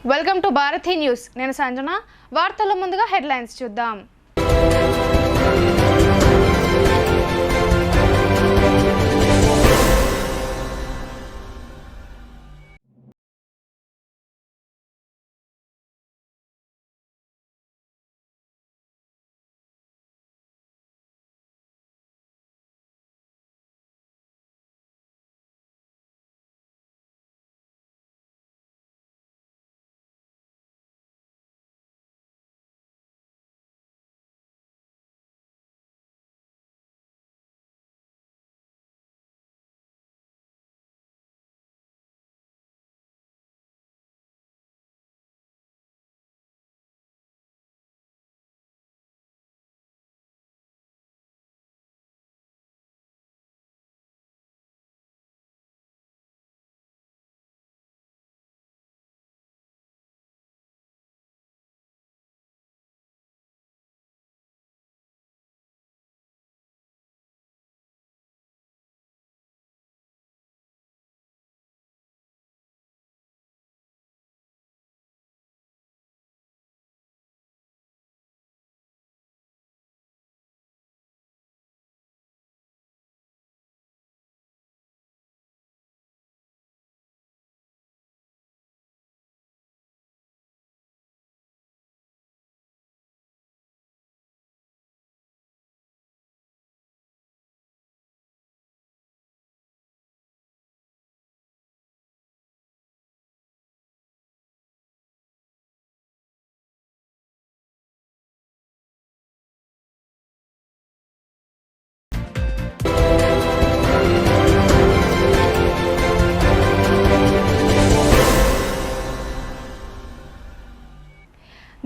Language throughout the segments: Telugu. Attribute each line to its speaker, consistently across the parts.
Speaker 1: Welcome to Bharati news. నేను సంజన. వార్తల్లో ముందుగా హెడ్లైన్స్ చూద్దాం.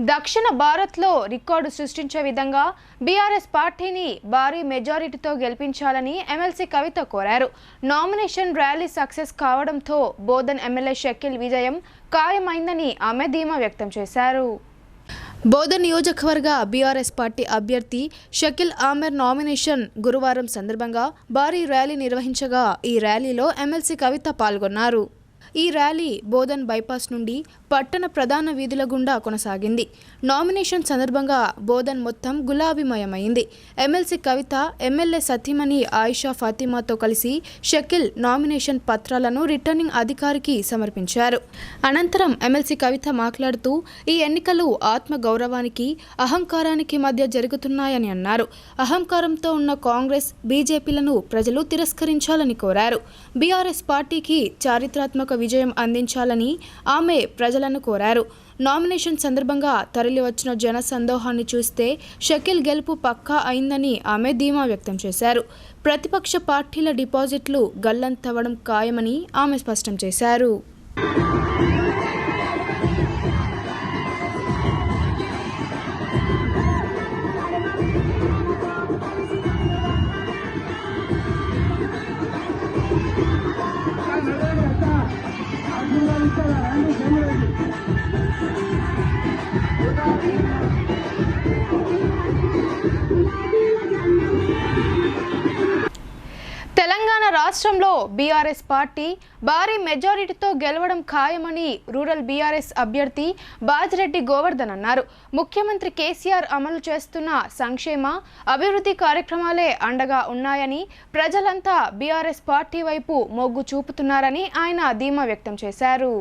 Speaker 1: దక్షిణ భారత్లో రికార్డు సృష్టించే విధంగా బీఆర్ఎస్ పార్టీని భారీ మెజారిటీతో గెలిపించాలని ఎమ్మెల్సీ కవిత కోరారు. నామినేషన్ ర్యాలీ సక్సెస్ కావడంతో బోధన్ ఎమ్మెల్యే షకీల్ విజయం ఖాయమైందని ఆమె ధీమా వ్యక్తం చేశారు. బోధన్ నియోజకవర్గ బీఆర్ఎస్ పార్టీ అభ్యర్థి షకీల్ ఆమెర్ నామినేషన్ గురువారం సందర్భంగా భారీ ర్యాలీ నిర్వహించగా ఈ ర్యాలీలో ఎమ్మెల్సీ కవిత పాల్గొన్నారు. ఈ ర్యాలీ బోధన్ బైపాస్ నుండి పట్టణ ప్రధాన వీధుల గుండా కొనసాగింది. నామినేషన్ సందర్భంగా బోధన్ మొత్తం గులాబీమయమైంది. ఎమ్మెల్సీ కవిత ఎమ్మెల్యే సతీమణి ఆయిషా ఫాతిమాతో కలిసి షకీల్ నామినేషన్ పత్రాలను రిటర్నింగ్ అధికారికి సమర్పించారు. అనంతరం ఎమ్మెల్సీ కవిత మాట్లాడుతూ ఈ ఎన్నికలు ఆత్మ గౌరవానికి అహంకారానికి మధ్య జరుగుతున్నాయని అన్నారు. అహంకారంతో ఉన్న కాంగ్రెస్ బీజేపీలను ప్రజలు తిరస్కరించాలని కోరారు. బీఆర్ఎస్ పార్టీకి చారిత్రాత్మక విజయం అందించాలని ఆమె ప్రజలను కోరారు. నామినేషన్ సందర్భంగా తరలివచ్చిన జన సందోహాన్ని చూస్తే షకీల్ గెలుపు పక్కా అయిందని ఆమె ధీమా వ్యక్తం చేశారు. ప్రతిపక్ష పార్టీల డిపాజిట్లు గల్లంతవ్వడం ఖాయమని ఆమె స్పష్టం చేశారు. తెలంగాణ రాష్ట్రంలో బీఆర్ఎస్ పార్టీ భారీ మెజారిటీతో గెలవడం ఖాయమని రూరల్ బీఆర్ఎస్ అభ్యర్థి బాజిరెడ్డి గోవర్ధన్ అన్నారు. ముఖ్యమంత్రి కేసీఆర్ అమలు చేస్తున్న సంక్షేమ అభివృద్ధి కార్యక్రమాలే అండగా ఉన్నాయని, ప్రజలంతా బీఆర్ఎస్ పార్టీ వైపు మొగ్గు చూపుతున్నారని ఆయన ధీమా వ్యక్తం చేశారు.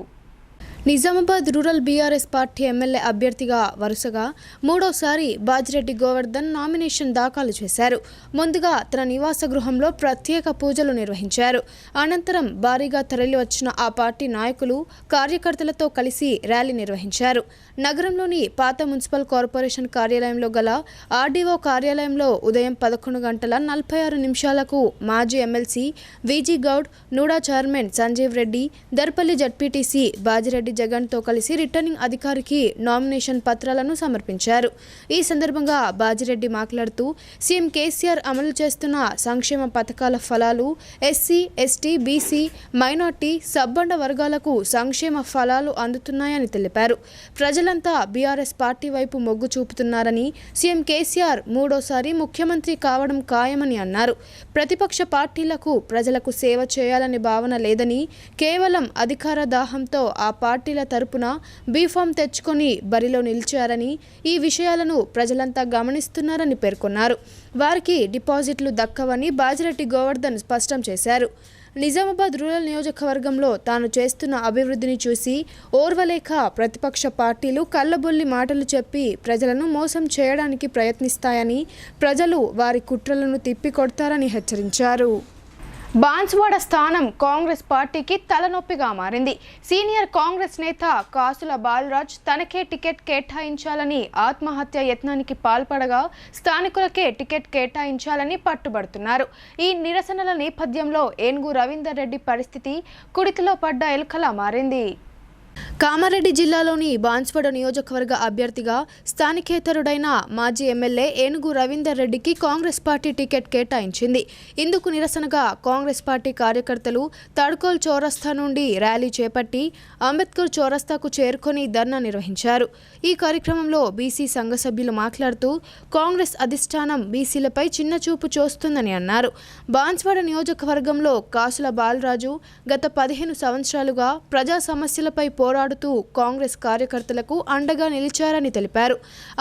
Speaker 1: Nizamabad rural BRS party MLA అభ్యర్థిగా వరుసగా మూడోసారి బాజిరెడ్డి గోవర్ధన్ నామినేషన్ దాఖలు చేశారు. ముందుగా తన నివాస గృహంలో ప్రత్యేక పూజలు నిర్వహించారు. అనంతరం భారీగా తరలివచ్చిన ఆ పార్టీ నాయకులు కార్యకర్తలతో కలిసి ర్యాలీ నిర్వహించారు. నగరంలోని పాత మున్సిపల్ కార్పొరేషన్ కార్యాలయంలో గల ఆర్డీఓ కార్యాలయంలో ఉదయం 11:46 మాజీ MLC VG Goud, NUDA chairman Sanjeev Reddy, Darpalli ZPTC Bajireddy జగన్తో కలిసి రిటర్నింగ్ అధికారికి నామినేషన్ పత్రాలను సమర్పించారు. ఈ సందర్భంగా బాజిరెడ్డి మాట్లాడుతూ సీఎం కేసీఆర్ అమలు చేస్తున్న సంక్షేమ పథకాల ఫలాలు ఎస్సీ, ఎస్టీ, బీసీ, మైనార్టీ, సబ్బండ వర్గాలకు సంక్షేమ ఫలాలు అందుతున్నాయని తెలిపారు. ప్రజలంతా బీఆర్ఎస్ పార్టీ వైపు మొగ్గు చూపుతున్నారని, సీఎం కేసీఆర్ మూడోసారి ముఖ్యమంత్రి కావడం ఖాయమని అన్నారు. ప్రతిపక్ష పార్టీలకు ప్రజలకు సేవ చేయాలని భావన లేదని, కేవలం అధికార దాహంతో ఆ పార్టీ పార్టీల తరపున బీఫామ్ తెచ్చుకొని బరిలో నిలిచారని, ఈ విషయాలను ప్రజలంతా గమనిస్తున్నారని పేర్కొన్నారు. వారికి డిపాజిట్లు దక్కవని బాజిరెడ్డి గోవర్ధన్ స్పష్టం చేశారు. నిజామాబాద్ రూరల్ నియోజకవర్గంలో తాను చేస్తున్న అభివృద్ధిని చూసి ఓర్వలేక ప్రతిపక్ష పార్టీలు కళ్ళబొల్లి మాటలు చెప్పి ప్రజలను మోసం చేయడానికి ప్రయత్నిస్తాయని, ప్రజలు వారి కుట్రలను తిప్పికొడతారని హెచ్చరించారు. బాన్స్వాడ స్థానం కాంగ్రెస్ పార్టీకి తలనొప్పిగా మారింది. సీనియర్ కాంగ్రెస్ నేత కాసుల బాలరాజ్ తనకే టికెట్ కేటాయించాలని ఆత్మహత్య యత్నానికి పాల్పడగా స్థానికులకే టికెట్ కేటాయించాలని పట్టుబడుతున్నారు. ఈ నిరసనల నేపథ్యంలో ఏనుగు రవీందర్ రెడ్డి పరిస్థితి కుడితిలో పడ్డ ఎలుకలా మారింది. కామారెడ్డి జిల్లాలోని బాన్స్వాడ నియోజకవర్గ అభ్యర్థిగా స్థానికేతరుడైన మాజీ ఎమ్మెల్యే ఏనుగు రవీందర్ రెడ్డికి కాంగ్రెస్ పార్టీ టికెట్ కేటాయించింది. ఇందుకు నిరసనగా కాంగ్రెస్ పార్టీ కార్యకర్తలు తడ్కోల్ చౌరస్తా నుండి ర్యాలీ చేపట్టి అంబేద్కర్ చౌరస్తాకు చేరుకొని ధర్నా నిర్వహించారు. ఈ కార్యక్రమంలో బీసీ సంఘ సభ్యులు మాట్లాడుతూ కాంగ్రెస్ అధిష్టానం బీసీలపై చిన్నచూపు చూస్తుందని అన్నారు. బాన్స్వాడ నియోజకవర్గంలో కాసుల బాలరాజు గత 15 సంవత్సరాలుగా ప్రజా సమస్యలపై పోరాడుతూ కాంగ్రెస్ కార్యకర్తలకు అండగా నిలిచారని తెలిపారు.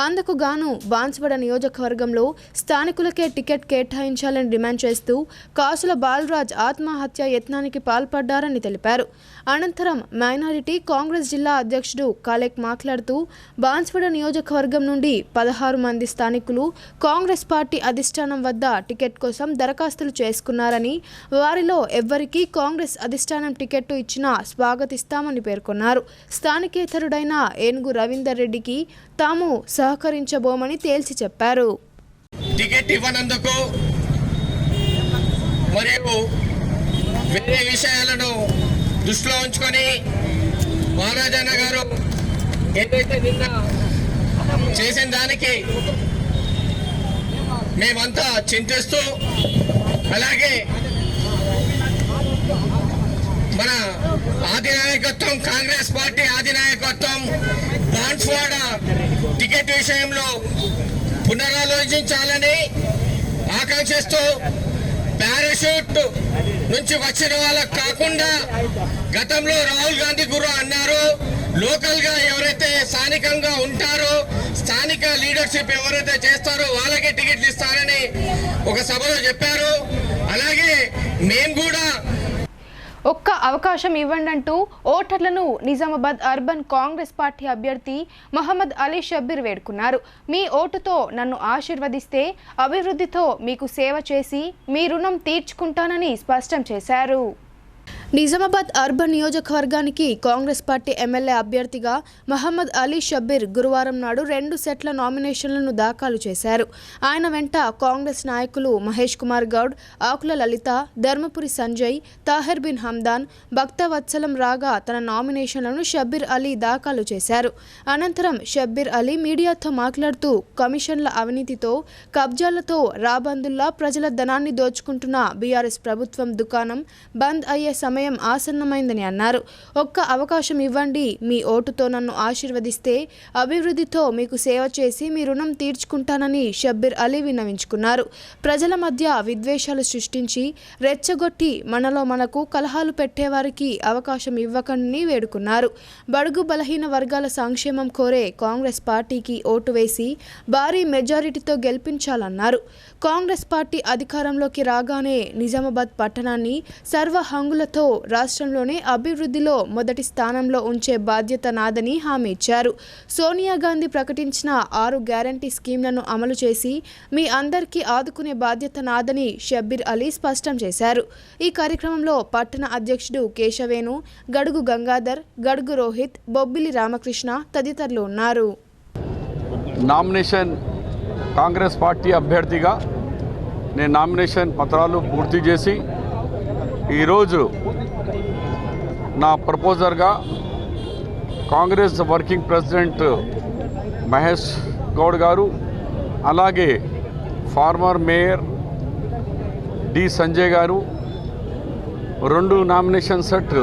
Speaker 1: అందుకు గాను బాన్స్వాడ నియోజకవర్గంలో స్థానికులకే టికెట్ కేటాయించాలని డిమాండ్ చేస్తూ కాసుల బాలరాజ్ ఆత్మహత్య యత్నానికి పాల్పడ్డారని తెలిపారు. అనంతరం మైనారిటీ కాంగ్రెస్ జిల్లా అధ్యక్షుడు కాలేక్ మాట్లాడుతూ బాన్స్వాడ నియోజకవర్గం నుండి 16 మంది స్థానికులు కాంగ్రెస్ పార్టీ అధిష్టానం వద్ద టికెట్ కోసం దరఖాస్తులు చేసుకున్నారని, వారిలో ఎవ్వరికీ కాంగ్రెస్ అధిష్టానం టికెట్టు ఇచ్చినా స్వాగతిస్తామని పేర్కొన్నారు. స్థానికేతరుడైన ఏనుగు రవీందర్ రెడ్డికి తాము సహకరించబోమని తేల్చి చెప్పారు.
Speaker 2: టికెట్ ఇవ్వనందుకు మరియు వేరే విషయాలను దృష్టిలో ఉంచుకొని మహారాజన్న గారు ఏదైతే నిన్న చేసిన దానికి మేమంతా చింతిస్తూ, అలాగే మన అధినాయకత్వం కాంగ్రెస్ పార్టీ అధినాయకత్వం బాన్స్వాడ టికెట్ విషయంలో పునరాలోచించాలని ఆకాంక్షిస్తూ, పారాషూట్ నుంచి వచ్చిన వాళ్ళకు కాకుండా గతంలో రాహుల్ గాంధీ గురు అన్నారు, లోకల్ గా ఎవరైతే స్థానికంగా ఉంటారో, స్థానిక లీడర్షిప్ ఎవరైతే చేస్తారో వాళ్ళకే టికెట్లు ఇస్తారని ఒక సభలో చెప్పారు. అలాగే మేము కూడా
Speaker 1: ఒక్క అవకాశం ఇవ్వండి అంటూ ఓటర్లను నిజామాబాద్ అర్బన్ కాంగ్రెస్ పార్టీ అభ్యర్థి మహమ్మద్ అలీ షబ్బీర్ వేడుకున్నారు. మీ ఓటుతో నన్ను ఆశీర్వదిస్తే అభివృద్ధితో మీకు సేవ చేసి మీ రుణం తీర్చుకుంటానని స్పష్టం చేశారు. నిజామాబాద్ అర్బన్ నియోజకవర్గానికి కాంగ్రెస్ పార్టీ ఎమ్మెల్యే అభ్యర్థిగా మహమ్మద్ అలీ షబ్బీర్ గురువారం నాడు 2 సెట్ల నామినేషన్లను దాఖలు చేశారు. ఆయన వెంట కాంగ్రెస్ నాయకులు మహేష్ కుమార్ గౌడ్, ఆకుల లలిత, ధర్మపురి సంజయ్, తాహిర్ బిన్ హమ్దాన్, భక్తవత్సలం రాగా తన నామినేషన్లను షబ్బీర్ అలీ దాఖలు చేశారు. అనంతరం షబ్బీర్ అలీ మీడియాతో మాట్లాడుతూ కమిషన్ల అవినీతితో, కబ్జాలతో రాబందుల్లా ప్రజల ధనాన్ని దోచుకుంటున్న బీఆర్ఎస్ ప్రభుత్వం దుకాణం బంద్ అయ్యే సమయం ఆసన్నమైందని అన్నారు. ఒక్క అవకాశం ఇవ్వండి, మీ ఓటుతో నన్ను ఆశీర్వదిస్తే అభివృద్ధితో మీకు సేవ చేసి మీ రుణం తీర్చుకుంటానని షబ్బీర్ అలీ విన్నవించుకున్నారు. ప్రజల మధ్య విద్వేషాలు సృష్టించి రెచ్చగొట్టి మనకు కలహాలు పెట్టేవారికి అవకాశం ఇవ్వకండి వేడుకున్నారు. బడుగు బలహీన వర్గాల సంక్షేమం కోరే కాంగ్రెస్ పార్టీకి ఓటు వేసి భారీ మెజారిటీతో గెలిపించాలన్నారు. కాంగ్రెస్ పార్టీ అధికారంలోకి రాగానే నిజామాబాద్ పట్టణాన్ని సర్వ హంగులతో రాష్ట్రంలోనే అభివృద్ధిలో మొదటి స్థానంలో ఉంచే బాధ్యత నాదని హామీ ఇచ్చారు. సోనియా గాంధీ ప్రకటించిన 6 గ్యారంటీ స్కీమ్లను అమలు చేసి మీ అందరికీ ఆదుకునే బాధ్యత నాదని షబ్బీర్ అలీ స్పష్టం చేశారు. ఈ కార్యక్రమంలో పట్టణ అధ్యక్షుడు కేశవేణు, గడుగు గంగాధర్, గడుగు రోహిత్, బొబ్బిలి రామకృష్ణ తదితరులు ఉన్నారు.
Speaker 3: నామినేషన్ కాంగ్రెస్ పార్టీ అభ్యర్థిగా నేను నామినేషన్ పత్రాలు పూర్తి చేసి ఈరోజు నా ప్రపోజర్గా కాంగ్రెస్ వర్కింగ్ ప్రెసిడెంట్ మహేష్ గౌడ్ గారు, అలాగే ఫార్మర్ మేయర్ డి సంజయ్ గారు 2 నామినేషన్ సెట్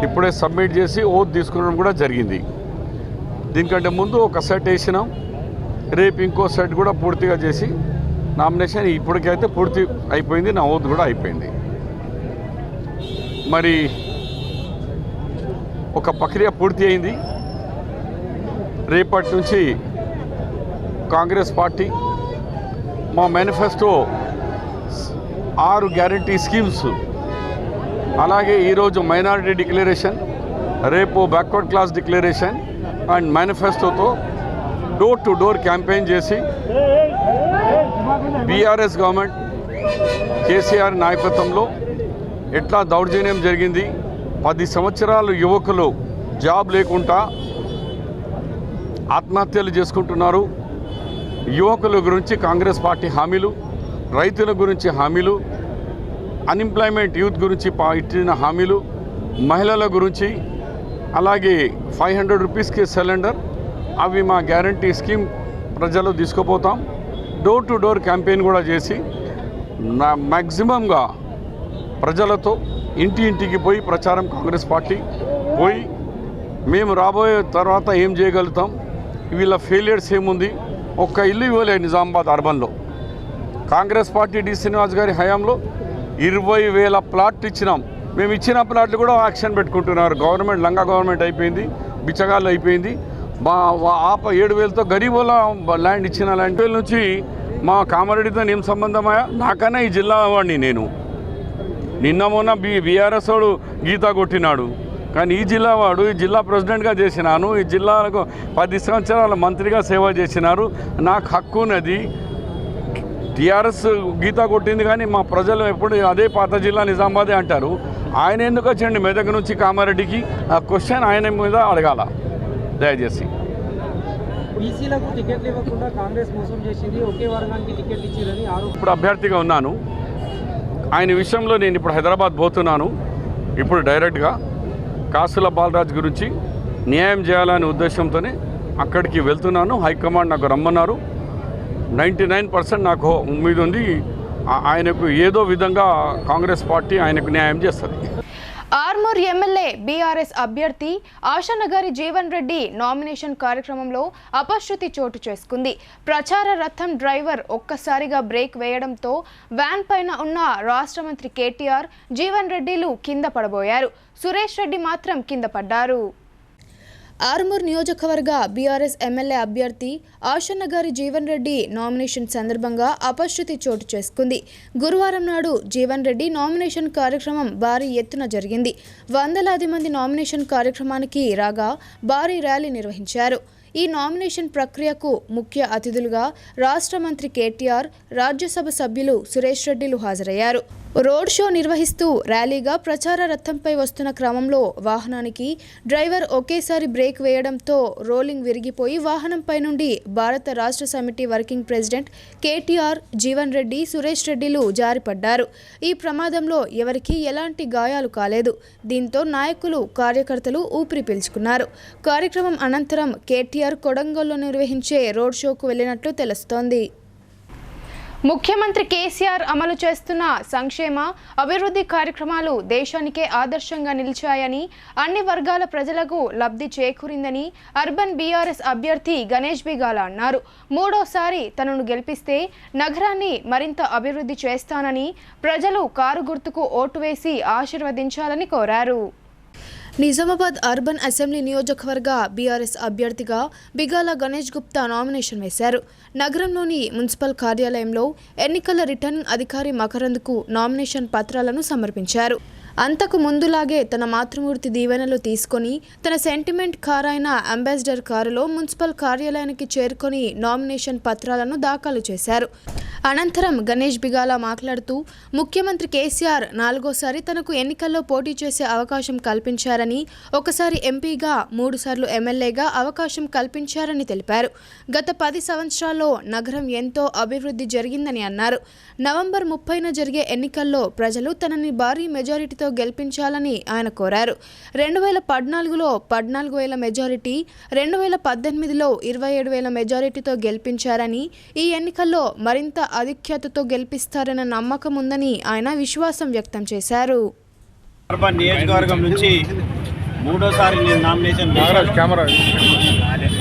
Speaker 3: ఇప్పుడే సబ్మిట్ చేసి ఓత్ తీసుకునడం కూడా జరిగింది. దీనికంటే ముందు ఒక సెట్ వేసినాం, రేపు ఇంకో సెట్ కూడా పూర్తిగా చేసి నామినేషన్ ఇప్పటికైతే పూర్తి అయిపోయింది, నా ఓత్ కూడా అయిపోయింది. మరి ఒక ప్రక్రియ పూర్తి అయింది. రేపటి నుంచి కాంగ్రెస్ పార్టీ మా మేనిఫెస్టో 6 గ్యారంటీ స్కీమ్స్, అలాగే ఈరోజు మైనారిటీ డిక్లరేషన్, రేపు బ్యాక్వర్డ్ క్లాస్ డిక్లరేషన్ అండ్ మేనిఫెస్టోతో డోర్ టు డోర్ క్యాంపెయిన్ చేసి బీఆర్ఎస్ గవర్నమెంట్ కేసీఆర్ నాయకత్వంలో ఎట్లా దౌర్జన్యం జరిగింది, 10 సంవత్సరాలు యువకులు జాబ్ లేకుండా ఆత్మహత్యలు చేసుకుంటున్నారు, యువకుల గురించి కాంగ్రెస్ పార్టీ హామీలు, రైతుల గురించి హామీలు, అన్ఎంప్లాయ్మెంట్ యూత్ గురించి ఇచ్చిన హామీలు, మహిళల గురించి, అలాగే 500 రూపీస్కి సిలిండర్, అవి మా గ్యారంటీ స్కీమ్ ప్రజలు తీసుకుపోతాం. డోర్ టు డోర్ క్యాంపెయిన్ కూడా చేసి మ్యాక్సిమంగా ప్రజలతో ఇంటి ఇంటికి పోయి ప్రచారం కాంగ్రెస్ పార్టీ పోయి మేము రాబోయే తర్వాత ఏం చేయగలుగుతాం, వీళ్ళ ఫెయిలియర్స్ ఏముంది, ఒక్క ఇల్లు ఇవ్వలే నిజామాబాద్ అర్బన్లో. కాంగ్రెస్ పార్టీ డి శ్రీనివాస్ గారి హయాంలో 20,000 ప్లాట్లు ఇచ్చినాం. మేము ఇచ్చిన ప్లాట్లు కూడా యాక్షన్ పెట్టుకుంటున్నారు. గవర్నమెంట్ లంగా గవర్నమెంట్ అయిపోయింది, బిచ్చగాళ్ళు అయిపోయింది. 7,000తో గరీబుల ల్యాండ్ ఇచ్చిన ల్యాండ్ నుంచి మా కామారెడ్డితో ఏం సంబంధమయ్యా? నాకన్నా ఈ జిల్లా వాడిని నేను. నిన్న మొన్న బీఆర్ఎస్ వాడు గీత కొట్టినాడు, కానీ ఈ జిల్లా వాడు ఈ జిల్లా ప్రెసిడెంట్గా చేసినాను, ఈ జిల్లాకు 10 సంవత్సరాల మంత్రిగా సేవ చేసినారు. నాకు హక్కు ఉన్నది. టీఆర్ఎస్ గీత కొట్టింది, కానీ మా ప్రజలు ఎప్పుడు అదే పాత జిల్లా నిజామాబాదే అంటారు. ఆయన ఎందుకు వచ్చండి మెదక్ నుంచి కామారెడ్డికి? ఆ క్వశ్చన్ ఆయన మీద అడగాల దయచేసి.
Speaker 4: బీసీలకు టికెట్లు ఇవ్వకుండా కాంగ్రెస్ మోసం చేసింది, ఒకే వర్గానికి టికెట్లు ఇచ్చిందని ఆరోపణ.
Speaker 3: ఇప్పుడు అభ్యర్థిగా ఉన్నాను. ఆయన విషయంలో నేను ఇప్పుడు హైదరాబాద్ పోతున్నాను. ఇప్పుడు డైరెక్ట్గా కాసుల బాలరాజ్ గురించి న్యాయం చేయాలనే ఉద్దేశంతోనే అక్కడికి వెళ్తున్నాను. హైకమాండ్ నాకు రమ్మన్నారు. 99% నాకు ఉమ్మీదు ఉంది. ఆయనకు ఏదో విధంగా కాంగ్రెస్ పార్టీ ఆయనకు న్యాయం చేస్తుంది.
Speaker 1: ఆర్మూర్ ఎమ్మెల్యే బీఆర్ఎస్ అభ్యర్థి ఆశానగరి జీవన్ రెడ్డి నామినేషన్ కార్యక్రమంలో అపశృతి చోటు చేసుకుంది. ప్రచార రథం డ్రైవర్ ఒక్కసారిగా బ్రేక్ వేయడంతో వ్యాన్ పైన ఉన్న రాష్ట్ర మంత్రి కేటీఆర్, జీవన్ రెడ్డిలు కింద పడబోయారు. సురేష్ రెడ్డి మాత్రం కింద పడ్డారు. ఆర్మూర్ నియోజకవర్గ బీఆర్ఎస్ ఎమ్మెల్యే అభ్యర్థి ఆశానగరి జీవన్ రెడ్డి నామినేషన్ సందర్భంగా అపశృతి చోటు చేసుకుంది. గురువారం నాడు జీవన్ రెడ్డి నామినేషన్ కార్యక్రమం భారీ ఎత్తున జరిగింది. వందలాది మంది నామినేషన్ కార్యక్రమానికి రాగా భారీ ర్యాలీ నిర్వహించారు. ఈ నామినేషన్ ప్రక్రియకు ముఖ్య అతిథులుగా రాష్ట్ర మంత్రి కేటీఆర్, రాజ్యసభ సభ్యులు సురేష్ రెడ్డిలు హాజరయ్యారు. రోడ్ షో నిర్వహిస్తూ ర్యాలీగా ప్రచార రథంపై వస్తున్న క్రమంలో వాహనానికి డ్రైవర్ ఒకేసారి బ్రేక్ వేయడంతో రోలింగ్ విరిగిపోయి వాహనంపై నుండి భారత రాష్ట్ర సమితి వర్కింగ్ ప్రెసిడెంట్ కేటీఆర్, జీవన్ రెడ్డి, సురేష్ రెడ్డిలు జారిపడ్డారు. ఈ ప్రమాదంలో ఎవరికీ ఎలాంటి గాయాలు కాలేదు. దీంతో నాయకులు, కార్యకర్తలు ఊపిరి పీల్చుకున్నారు. కార్యక్రమం అనంతరం కేటీఆర్ కొడంగల్లో నిర్వహించే రోడ్ షోకు వెళ్లినట్లు తెలుస్తోంది. ముఖ్యమంత్రి కేసీఆర్ అమలు చేస్తున్న సంక్షేమ, అభివృద్ధి కార్యక్రమాలు దేశానికే ఆదర్శంగా నిలిచాయని, అన్ని వర్గాల ప్రజలకు లబ్ధి చేకూరిందని అర్బన్ బీఆర్ఎస్ అభ్యర్థి గణేష్ బిగాల అన్నారు. మూడోసారి తనను గెలిపిస్తే నగరాన్ని మరింత అభివృద్ధి చేస్తానని, ప్రజలు కారు గుర్తుకు ఓటు వేసి ఆశీర్వదించాలని కోరారు. నిజామాబాద్ అర్బన్ అసెంబ్లీ నియోజకవర్గ బీఆర్ఎస్ అభ్యర్థిగా బిగాల గణేష్ గుప్తా నామినేషన్ వేశారు. నగరంలోని మున్సిపల్ కార్యాలయంలో ఎన్నికల రిటర్నింగ్ అధికారి మకరంద్కు నామినేషన్ పత్రాలను సమర్పించారు. అంతకు ముందులాగే తన మాతృమూర్తి దీవెనలు తీసుకొని తన సెంటిమెంట్ కారు అయిన అంబాసిడర్ కారులో మున్సిపల్ కార్యాలయానికి చేరుకొని నామినేషన్ పత్రాలను దాఖలు చేశారు. అనంతరం గణేష్ బిగాల మాట్లాడుతూ ముఖ్యమంత్రి కేసీఆర్ 4వ సారి తనకు ఎన్నికల్లో పోటీ చేసే అవకాశం కల్పించారని, ఒకసారి ఎంపీగా 3 సార్లు ఎమ్మెల్యేగా అవకాశం కల్పించారని తెలిపారు. గత 10 సంవత్సరాల్లో నగరం ఎంతో అభివృద్ధి జరిగిందని అన్నారు. నవంబర్ 30న జరిగే ఎన్నికల్లో ప్రజలు తనని భారీ మెజారిటీతో గెలిపించాలని ఆయన కోరారు. 2014లో 14,000 మెజారిటీ, 2018లో 27,000 మెజారిటీతో గెలిపించారని, ఈ ఎన్నికల్లో మరింత ఆధిక్యతతో గెలిపిస్తారన్న నమ్మకం ఉందని ఆయన విశ్వాసం వ్యక్తం చేశారు.
Speaker 4: అర్బన్ నియోజకవర్గం నుంచి 3వ సారి నేను నామినేషన్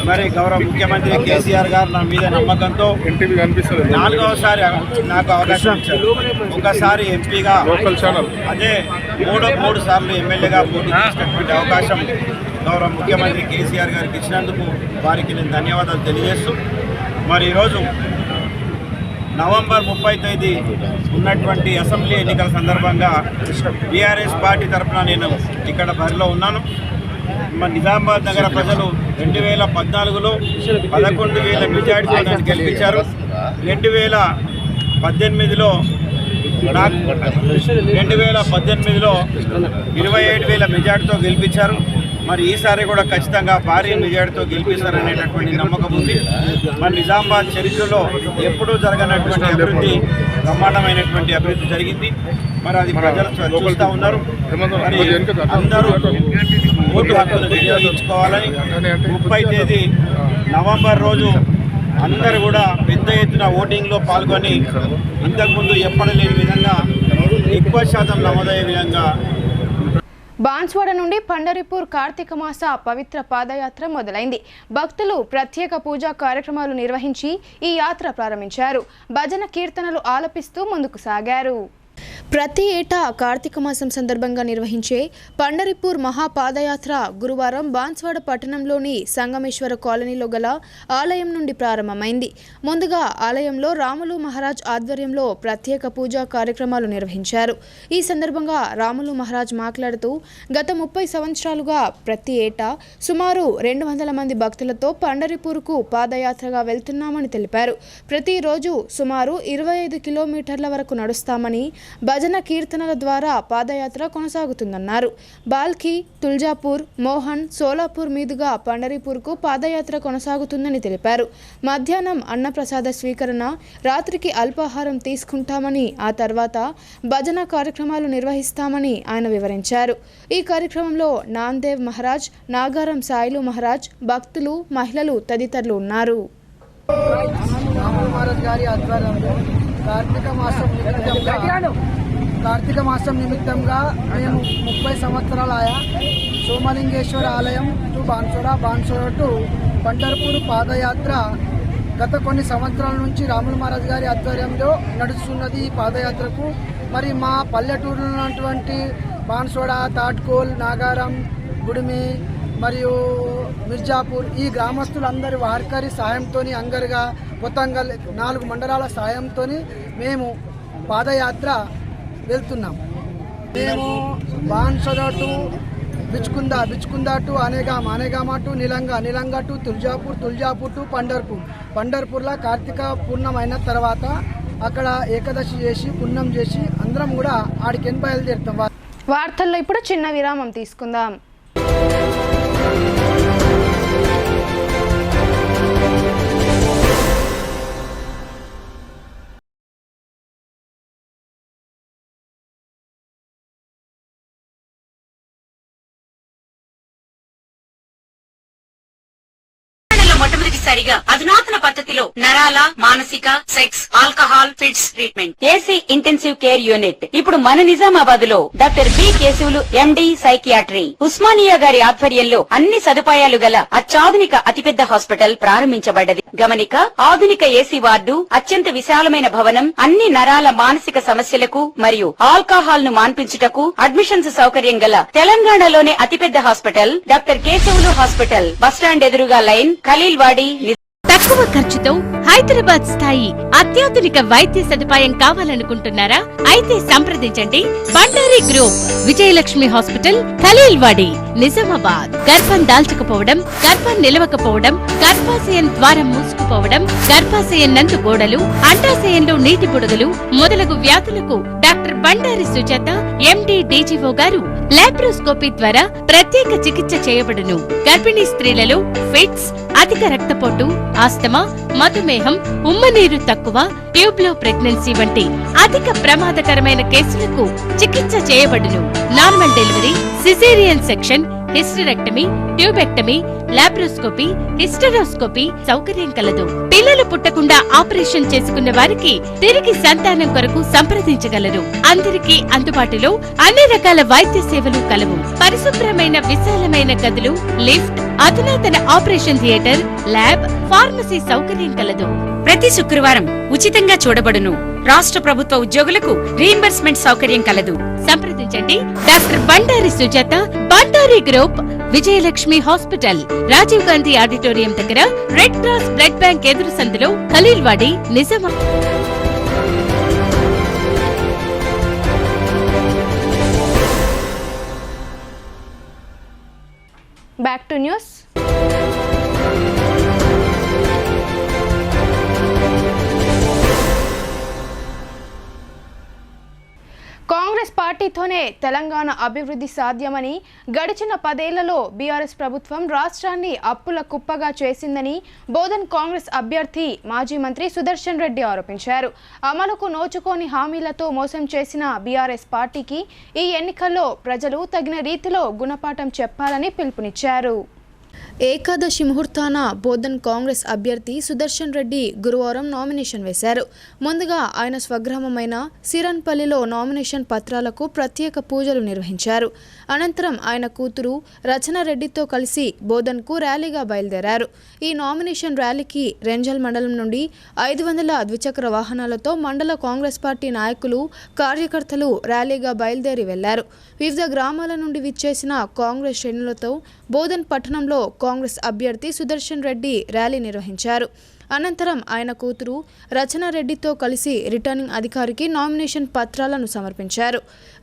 Speaker 5: మరి గౌరవ ముఖ్యమంత్రి కేసీఆర్ గారు నా మీద నమ్మకంతో 4వసారి నాకు అవకాశం ఇచ్చారు. ఒకసారి ఎంపీగా, అదే మూడు సార్లు ఎమ్మెల్యేగా పోటీ చేసినటువంటి అవకాశం గౌరవ ముఖ్యమంత్రి కేసీఆర్ గారికి ఇచ్చినందుకు వారికి నేను ధన్యవాదాలు తెలియజేస్తూ, మరి ఈరోజు నవంబర్ 30వ తేదీ ఉన్నటువంటి అసెంబ్లీ ఎన్నికల సందర్భంగా బీఆర్ఎస్ పార్టీ తరఫున నేను ఇక్కడ బరిలో ఉన్నాను. మన నిజామాబాద్ నగర ప్రజలు 2014లో 11,000 మెజార్టీతో నన్ను గెలిపించారు. 2018లో 27,000 మెజార్టీతో గెలిపించారు. మరి ఈసారి కూడా ఖచ్చితంగా భారీ మెజార్టీతో గెలిపిస్తారనేటటువంటి నమ్మకం ఉంది. మరి నిజామాబాద్ చరిత్రలో ఎప్పుడూ జరగనటువంటి అభివృద్ధి, బ్రహ్మాండమైనటువంటి అభివృద్ధి జరిగింది. మరి అది ప్రజలు చూస్తూ ఉన్నారు. మరి అందరూ ఓటు హక్కును వినియోగించుకోవాలని 30వ తేదీ నవంబర్ రోజు అందరూ కూడా పెద్ద ఎత్తున ఓటింగ్లో పాల్గొని ఇంతకుముందు ఎప్పుడు లేని విధంగా ఎక్కువ శాతం నమోదయ్యే విధంగా.
Speaker 1: బాన్స్వాడ నుండి పండరిపూర్ కార్తీక మాస పవిత్ర పాదయాత్ర మొదలైంది. భక్తులు ప్రత్యేక పూజా కార్యక్రమాలు నిర్వహించి ఈ యాత్ర ప్రారంభించారు. భజన కీర్తనలు ఆలపిస్తూ ముందుకు సాగారు. ప్రతి ఏటా కార్తీక మాసం సందర్భంగా నిర్వహించే పండరిపూర్ మహాపాదయాత్ర గురువారం బాన్స్వాడ పట్టణంలోని సంగమేశ్వర కాలనీలో గల ఆలయం నుండి ప్రారంభమైంది. ముందుగా ఆలయంలో రాములు మహారాజ్ ఆధ్వర్యంలో ప్రత్యేక పూజా కార్యక్రమాలు నిర్వహించారు. ఈ సందర్భంగా రాములు మహారాజ్ మాట్లాడుతూ, గత 30 సంవత్సరాలుగా ప్రతి ఏటా సుమారు 200 మంది భక్తులతో పండరిపూర్కు పాదయాత్రగా వెళ్తున్నామని తెలిపారు. ప్రతిరోజు సుమారు 25 కిలోమీటర్ల వరకు నడుస్తామని, భజన కీర్తనల ద్వారా పాదయాత్ర కొనసాగుతుందన్నారు. బాల్కి, తుల్జాపూర్, మోహన్, సోలాపూర్ మీదుగా పండరిపూర్కు పాదయాత్ర కొనసాగుతుందని తెలిపారు. మధ్యాహ్నం అన్నప్రసాద స్వీకరణ, రాత్రికి అల్పాహారం తీసుకుంటామని, ఆ తర్వాత భజన కార్యక్రమాలు నిర్వహిస్తామని ఆయన వివరించారు. ఈ కార్యక్రమంలో నాందేవ్ మహారాజ్, నాగారం సాయిలు మహారాజ్, భక్తులు, మహిళలు తదితరులు ఉన్నారు.
Speaker 6: కార్తీక మాసం నిమిత్తంగా మేము 30 సంవత్సరాలు ఆయా సోమలింగేశ్వర ఆలయం టు బాన్సోడ టు పండర్పూర్ పాదయాత్ర గత కొన్ని సంవత్సరాల నుంచి రాములు మహారాజ్ గారి ఆధ్వర్యంలో నడుస్తున్నది. ఈ పాదయాత్రకు మరి మా పల్లెటూరులో ఉన్నటువంటి బాన్సోడ, తాట్కోల్, నాగారం, గుడిమి మరియు మిర్జాపూర్ ఈ గ్రామస్తులందరి వార్కరి సాయంతో, అంగరిగా పొత్తంగల్ 4 మండలాల సాయంతో మేము పాదయాత్ర వెళ్తున్నాం. మేము Bansoda to Bichkunda to Anegama to Nilanga to Tuljapur to పండర్పూర్లో కార్తీక పూర్ణం అయిన తర్వాత అక్కడ ఏకాదశి చేసి పుణ్యం చేసి అందరం కూడా ఆడికి బయలుదేరుతాం.
Speaker 1: వార్తల్లో ఇప్పుడు చిన్న విరామం తీసుకుందాం.
Speaker 7: మొట్టమొదటిసారిగా అధునాతన పద్ధతిలో నరాల, మానసిక, sex, alcohol, fits treatment, AC intensive care unit ఇప్పుడు మన నిజామాబాద్ లో doctor B Keshavulu MD psychiatry, Osmania గారి ఆధ్వర్యంలో అన్ని సదుపాయాలు గల అత్యాధునిక అతిపెద్ద హాస్పిటల్ ప్రారంభించబడ్డది. గమనిక, ఆధునిక ఏసీ వార్డు, అత్యంత విశాలమైన భవనం, అన్ని నరాల మానసిక సమస్యలకు మరియు ఆల్కహాల్ ను మాన్పించుటకు అడ్మిషన్స్ సౌకర్యం గల తెలంగాణలోనే అతిపెద్ద hospital doctor Keshavulu hospital, bus stand ఎదురుగా లైన్, ఖలీల్వాడి.
Speaker 8: తక్కువ ఖర్చుతో హైదరాబాద్ స్థాయి అత్యాధునిక వైద్య సదుపాయం కావాలనుకుంటున్నారా? అయితే సంప్రదించండి బండారి గ్రూప్, విజయలక్ష్మి హాస్పిటల్, ఖలీల్వాడి, నిజామాబాద్. గర్భం దాల్చకపోవడం, గర్భం నిలవకపోవడం, గర్భాశయం ద్వారం మూసుకుపోవడం, గర్భాశయం నందు గోడలు, అండాశయంలో నీటి బుడగలు మొదలగు వ్యాధులకు డాక్టర్ బండారి సుజాత ఎండి డీజీఓ గారు లాప్రోస్కోపీ ద్వారా ప్రత్యేక చికిత్స చేయబడును. గర్భిణీ స్త్రీలలో ఫిట్స్, అధిక రక్తపోటు, ఆస్తమా, మధుమేహం, ఉమ్మనీరు తక్కువ, ట్యూబ్లో ప్రెగ్నెన్సీ వంటి అధిక ప్రమాదకరమైన కేసులకు చికిత్స చేయబడును. Normal delivery, caesarean section, hysterectomy, tubectomy, laparoscopy, hysteroscopy సౌకర్యం కలదు. పిల్లలు పుట్టకుండా ఆపరేషన్ చేసుకున్న వారికి తిరిగి సంతానం కొరకు సంప్రదించగలరు. అందరికీ అందుబాటులో అన్ని రకాల వైద్య సేవలు కలవు. పరిశుభ్రమైన విశాలమైన గదులు, లిఫ్ట్, అధునాతన ఆపరేషన్ థియేటర్, ల్యాబ్, ఫార్మసీ సౌకర్యం కలదు.
Speaker 7: ప్రతి శుక్రవారం ఉచితంగా చూడబడును. రాష్ట్ర ప్రభుత్వ ఉద్యోగులకు రీయింబర్స్మెంట్ సౌకర్యం కలదు.
Speaker 8: సంప్రదించండి doctor Bandari Sujatha, Bandari group, Vijayalakshmi hospital, Rajiv Gandhi auditorium దగ్గర, రెడ్ క్రాస్ బ్లడ్ బ్యాంక్ ఎదురు సందులో, Khaleelwadi, Nizamabad.
Speaker 1: Back to news. Congress పార్టీతోనే తెలంగాణ అభివృద్ధి సాధ్యమని, గడిచిన 10 ఏళ్లలో బీఆర్ఎస్ ప్రభుత్వం రాష్ట్రాన్ని అప్పుల కుప్పగా చేసిందని బోధన్ కాంగ్రెస్ అభ్యర్థి మాజీ మంత్రి సుదర్శన్ రెడ్డి ఆరోపించారు. అమలుకు నోచుకోని హామీలతో మోసం చేసిన బీఆర్ఎస్ పార్టీకి ఈ ఎన్నికల్లో ప్రజలు తగిన రీతిలో గుణపాఠం చెప్పాలని పిలుపునిచ్చారు. ఏకాదశి ముహూర్తాన బోధన్ కాంగ్రెస్ అభ్యర్థి సుదర్శన్ రెడ్డి గురువారం నామినేషన్ వేశారు. ముందుగా ఆయన స్వగ్రామమైన సిరన్పల్లిలో నామినేషన్ పత్రాలకు ప్రత్యేక పూజలు నిర్వహించారు. అనంతరం ఆయన కూతురు రచనారెడ్డితో కలిసి బోధన్కు ర్యాలీగా బయలుదేరారు. ఈ నామినేషన్ ర్యాలీకి రెంజల్ మండలం నుండి 500 ద్విచక్ర వాహనాలతో మండల కాంగ్రెస్ పార్టీ నాయకులు, కార్యకర్తలు ర్యాలీగా బయలుదేరి వెళ్లారు. వివిధ గ్రామాల నుండి విచ్చేసిన కాంగ్రెస్ శ్రేణులతో బోధన్ పట్టణంలో కాంగ్రెస్ అభ్యర్థి సుదర్శన్ రెడ్డి ర్యాలీ నిర్వహించారు. అనంతరం ఆయన కూతురు రచనారెడ్డితో కలిసి రిటర్నింగ్ అధికారికి నామినేషన్ పత్రాలను సమర్పించారు.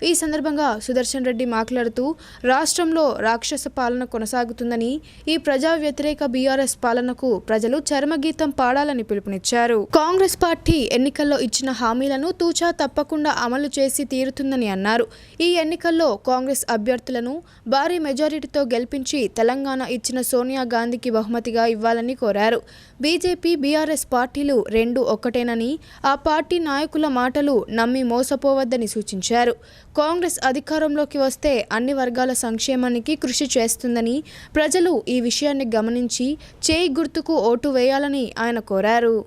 Speaker 1: ఈ సందర్భంగా సుదర్శన్ రెడ్డి మాట్లాడుతూ రాష్ట్రంలో రాక్షస పాలన కొనసాగుతుందని, ఈ ప్రజా వ్యతిరేక బీఆర్ఎస్ పాలనకు ప్రజలు చరమగీతం పాడాలని పిలుపునిచ్చారు. కాంగ్రెస్ పార్టీ ఎన్నికల్లో ఇచ్చిన హామీలను తూచా తప్పకుండా అమలు చేసి తీరుతుందని అన్నారు. ఈ ఎన్నికల్లో కాంగ్రెస్ అభ్యర్థులను భారీ మెజారిటీతో గెలిపించి తెలంగాణ ఇచ్చిన సోనియా గాంధీకి బహుమతిగా ఇవ్వాలని కోరారు. బీజేపీ, బీఆర్ఎస్ పార్టీలు రెండు ఒక్కటేనని, ఆ పార్టీ నాయకుల మాటలు నమ్మి మోసపోవద్దని సూచించారు. కాంగ్రెస్ అధికారంలోకి వస్తే అన్ని వర్గాల సంక్షేమానికి కృషి చేస్తుందని, ప్రజలు ఈ విషయాన్ని గమనించి చేయి గుర్తుకు ఓటు వేయాలని ఆయన కోరారు.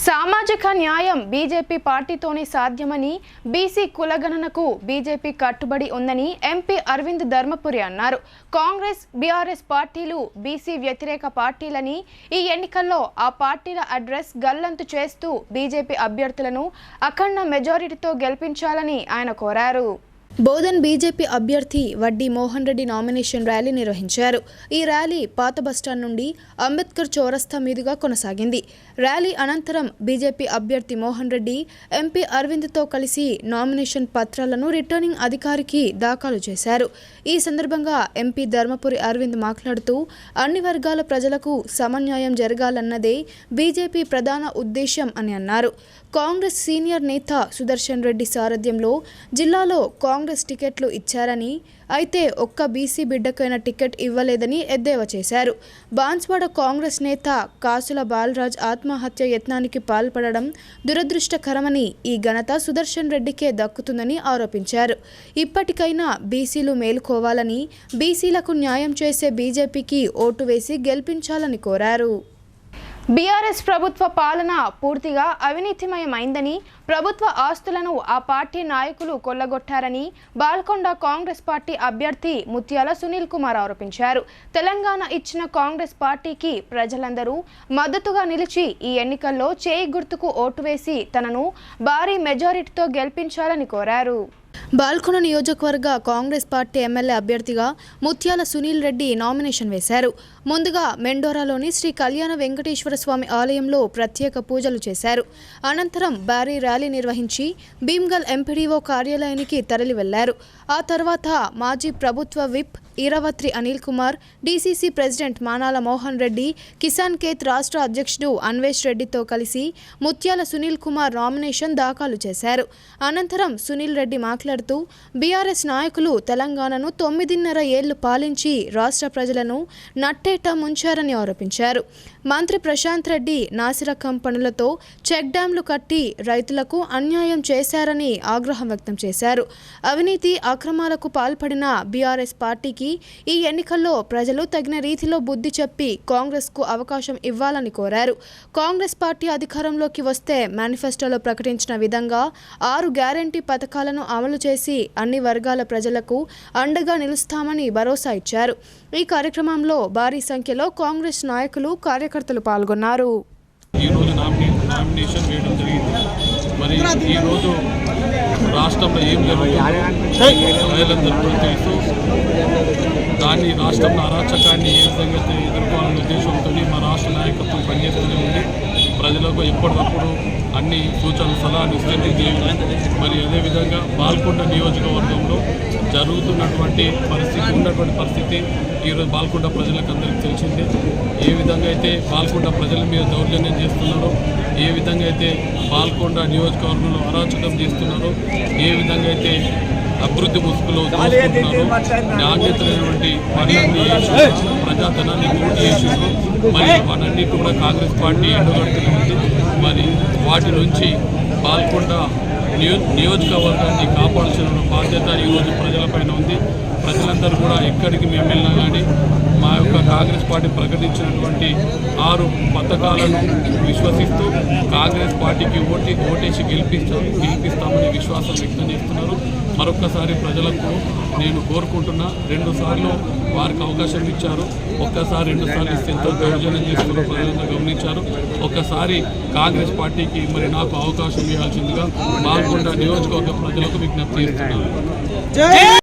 Speaker 1: సామాజిక న్యాయం బీజేపీ పార్టీతోనే సాధ్యమని, బీసీ కులగణనకు బీజేపీ కట్టుబడి ఉందని ఎంపీ అరవింద్ ధర్మపురి అన్నారు. కాంగ్రెస్, బీఆర్ఎస్ పార్టీలు బీసీ వ్యతిరేక పార్టీలని, ఈ ఎన్నికల్లో ఆ పార్టీల అడ్రస్ గల్లంతు చేస్తూ బీజేపీ అభ్యర్థులను అఖండ మెజారిటీతో గెలిపించాలని ఆయన కోరారు. బోధన్ బీజేపీ అభ్యర్థి వడ్డీ మోహన్ రెడ్డి నామినేషన్ ర్యాలీ నిర్వహించారు. ఈ ర్యాలీ పాత బస్టాండ్ నుండి అంబేద్కర్ చౌరస్తా మీదుగా కొనసాగింది. ర్యాలీ అనంతరం బీజేపీ అభ్యర్థి మోహన్ రెడ్డి ఎంపీ అరవింద్తో కలిసి నామినేషన్ పత్రాలను రిటర్నింగ్ అధికారికి దాఖలు చేశారు. ఈ సందర్భంగా ఎంపీ ధర్మపురి అరవింద్ మాట్లాడుతూ అన్ని వర్గాల ప్రజలకు సమన్యాయం జరగాలన్నదే బీజేపీ ప్రధాన ఉద్దేశం అని అన్నారు. కాంగ్రెస్ సీనియర్ నేత సుదర్శన్ రెడ్డి సారథ్యంలో జిల్లాలో కాంగ్రెస్ టికెట్లు ఇచ్చారని, అయితే ఒక్క బీసీ బిడ్డకైన టికెట్ ఇవ్వలేదని ఎద్దేవా చేశారు. బాన్స్వాడ కాంగ్రెస్ నేత కాసుల బాలరాజ్ ఆత్మహత్య యత్నానికి పాల్పడడం దురదృష్టకరమని, ఈ ఘనత సుదర్శన్ రెడ్డికే దక్కుతుందని ఆరోపించారు. ఇప్పటికైనా బీసీలు మేలుకోవాలని, బీసీలకు న్యాయం చేసే బీజేపీకి ఓటు వేసి గెలిపించాలని కోరారు. బీఆర్ఎస్ ప్రభుత్వ పాలన పూర్తిగా అవినీతిమయమైందని, ప్రభుత్వ ఆస్తులను ఆ పార్టీ నాయకులు కొల్లగొట్టారని బాల్కొండ కాంగ్రెస్ పార్టీ అభ్యర్థి ముత్యాల సునీల్ కుమార్ ఆరోపించారు. తెలంగాణ ఇచ్చిన కాంగ్రెస్ పార్టీకి ప్రజలందరూ మద్దతుగా నిలిచి ఈ ఎన్నికల్లో చేయి గుర్తుకు ఓటు వేసి తనను భారీ మెజారిటీతో గెలిపించాలని కోరారు. బాల్కొండ నియోజకవర్గ కాంగ్రెస్ పార్టీ ఎమ్మెల్యే అభ్యర్థిగా ముత్యాల సునీల్ రెడ్డి నామినేషన్ వేశారు. ముందుగా మెండోరాలోని శ్రీ కళ్యాణ వెంకటేశ్వర స్వామి ఆలయంలో ప్రత్యేక పూజలు చేశారు. అనంతరం భారీ ర్యాలీ నిర్వహించి భీమ్గల్ ఎంపీడీఓ కార్యాలయానికి తరలి వెళ్లారు. ఆ తర్వాత మాజీ ప్రభుత్వ whip Eravatri Anil Kumar, DCC president Manala Mohan Reddy, Kisan kth రాష్ట్ర అధ్యక్షుడు అన్వేష్ రెడ్డితో కలిసి ముత్యాల సునీల్ కుమార్ నామినేషన్ దాఖలు చేశారు. అనంతరం సునీల్ రెడ్డి మాట్లాడుతూ బీఆర్ఎస్ నాయకులు తెలంగాణను 9.5 ఏళ్లు పాలించి రాష్ట్ర ప్రజలను నట్టేట ముంచారని ఆరోపించారు. మంత్రి ప్రశాంత్ రెడ్డి నాసిరకం పనులతో చెక్ డ్యాంలు కట్టి రైతులకు అన్యాయం చేశారని ఆగ్రహం వ్యక్తం చేశారు. అవినీతి అక్రమాలకు పాల్పడిన బీఆర్ఎస్ పార్టీకి చేసి ఈ ఎన్నికల్లో ప్రజలు తగిన రీతిలో బుద్ధి చెప్పి కాంగ్రెస్కు అవకాశం ఇవ్వాలని కోరారు. కాంగ్రెస్ పార్టీ అధికారంలోకి వస్తే మేనిఫెస్టోలో ప్రకటించిన విధంగా 6 గ్యారంటీ పథకాలను అమలు చేసి అన్ని వర్గాల ప్రజలకు అండగా నిలుస్తామని భరోసా ఇచ్చారు. ఈ కార్యక్రమంలో భారీ సంఖ్యలో కాంగ్రెస్ నాయకులు, కార్యకర్తలు పాల్గొన్నారు.
Speaker 9: ఈరోజు నామినేషన్ వేయడం జరిగింది. మరి ఈరోజు రాష్ట్రంలో ఏం జరుగుతుందో ప్రజలందరూ తెలుసు. దాన్ని రాష్ట్రంలో అరాచకాన్ని ఏ విధంగా ఎదుర్కోవాలనే ఉద్దేశంతో మా రాష్ట్ర నాయకత్వం పనిచేస్తూనే ఉంది. ప్రజలకు ఎప్పటికప్పుడు అన్ని సూచనలు, సలహాలు ఇస్తుంది. మరి అదేవిధంగా బాల్కొండ నియోజకవర్గంలో జరుగుతున్నటువంటి పరిస్థితి ఈరోజు బాల్కొండ ప్రజలకు అందరికీ తెలిసిందే. ఏ విధంగా అయితే బాల్కొండ ప్రజల మీద దౌర్జన్యం చేస్తున్నారో, ఏ విధంగా అయితే బాల్కొండ నియోజకవర్గంలో అరాచకం చేస్తున్నారో, ఏ విధంగా అయితే అభివృద్ధి ముసుగులో దోచుకుంటున్నారో, నాణ్యత లేనటువంటి పనులన్నీ ప్రజాధనాన్ని పూర్తి చేసిండ్రు. మరి వాటన్నిటి కూడా కాంగ్రెస్ పార్టీ ఎండగడుతూనే ఉంది. మరి వాటి నుంచి బాల్కొండ నియోజకవర్గాన్ని కాపాడాల్సిన బాధ్యత ఈరోజు ప్రజలపైన ఉంది. ప్రజలందరూ కూడా ఎక్కడికి మేము వెళ్ళినా కానీ మా యొక్క కాంగ్రెస్ పార్టీ ప్రకటించినటువంటి 6 పథకాలను విశ్వసిస్తూ కాంగ్రెస్ పార్టీకి ఓటేసి గెలిపిస్తామని విశ్వాసం వ్యక్తం చేస్తున్నారు. మరొక్కసారి ప్రజలకు నేను కోరుకుంటున్నా, 2 సార్లు వారికి అవకాశం ఇచ్చారు. ఒక్కసారి 2 సార్లు ఇస్తే ఎంతో దౌర్జన్యం చేస్తున్న ప్రజలందరూ గమనించారు. ఒక్కసారి కాంగ్రెస్ పార్టీకి మరి నాకు అవకాశం ఇవ్వాల్సిందిగా బాల్కొండ నియోజకవర్గ ప్రజలకు విజ్ఞప్తి చేస్తున్నాను.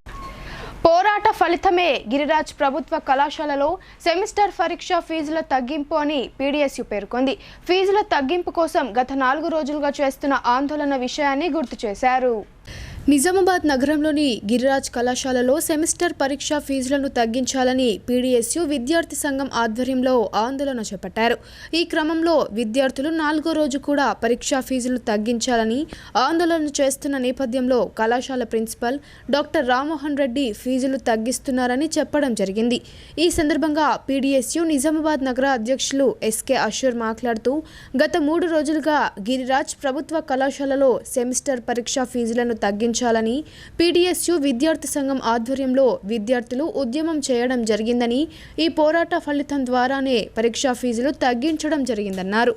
Speaker 1: పోరాట ఫలితమే గిరిరాజ్ ప్రభుత్వ కళాశాలలో సెమిస్టర్ పరీక్ష ఫీజుల తగ్గింపు అని పీడీఎస్యూ పేర్కొంది. ఫీజుల తగ్గింపు కోసం గత 4 రోజులుగా చేస్తున్న ఆందోళన విషయాన్ని గుర్తు చేశారు. నిజామాబాద్ నగరంలోని గిరిరాజ్ కళాశాలలో సెమిస్టర్ పరీక్ష ఫీజులను తగ్గించాలని పీడీఎస్యూ విద్యార్థి సంఘం ఆధ్వర్యంలో ఆందోళన చేపట్టారు. ఈ క్రమంలో విద్యార్థులు 4వ రోజు కూడా పరీక్షా ఫీజులు తగ్గించాలని ఆందోళన చేస్తున్న నేపథ్యంలో కళాశాల ప్రిన్సిపల్ డాక్టర్ రామ్మోహన్ రెడ్డి ఫీజులు తగ్గిస్తున్నారని చెప్పడం జరిగింది. ఈ సందర్భంగా పీడీఎస్యూ నిజామాబాద్ నగర అధ్యక్షులు ఎస్కే అషూర్ మాట్లాడుతూ గత 3 రోజులుగా గిరిరాజ్ ప్రభుత్వ కళాశాలలో సెమిస్టర్ పరీక్షా ఫీజులను తగ్గించాలని పీడీఎస్యూ విద్యార్థి సంఘం ఆధ్వర్యంలో విద్యార్థులు ఉద్యమం చేయడం జరిగిందని, ఈ పోరాట ఫలితం ద్వారానే పరీక్షా ఫీజులు తగ్గించడం జరిగిందన్నారు.